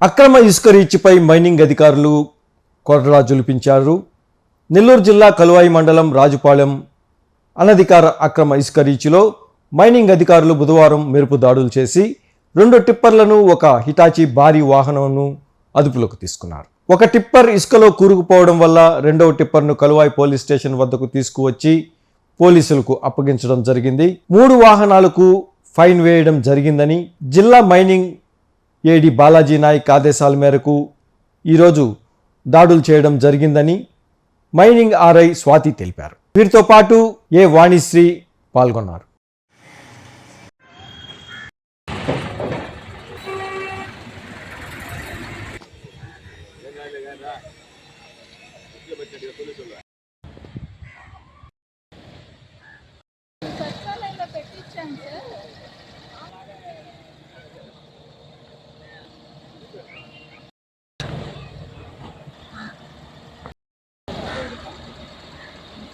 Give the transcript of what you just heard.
అక్రమ ఇసుక రీచ్పై మైనింగ్ అధికారులు కొరడా జులిపించారు. నెల్లూరు జిల్లా కలువాయి మండలం రాజుపాలెం అనధికార అక్రమ ఇసుక రీచ్లో మైనింగ్ అధికారులు బుధవారం మెరుపు దాడులు చేసి 2 టిప్పర్లను, ఒక హిటాచీ భారీ వాహనంను అదుపులోకి తీసుకున్నారు. ఒక టిప్పర్ ఇసుకలో కూరుకుపోవడం వల్ల రెండవ టిప్పర్ను కలువాయి పోలీస్ స్టేషన్ వద్దకు తీసుకువచ్చి పోలీసులకు అప్పగించడం జరిగింది. 3 వాహనాలకు ఫైన్ వేయడం జరిగిందని జిల్లా మైనింగ్ ఏడీ బాలాజీ నాయక్ ఆదేశాల మేరకు ఈరోజు దాడులు చేయడం జరిగిందని మైనింగ్ ఆర్ఐ స్వాతి తెలిపారు. వీరితో పాటు ఏ వాణిశ్రీ పాల్గొన్నారు.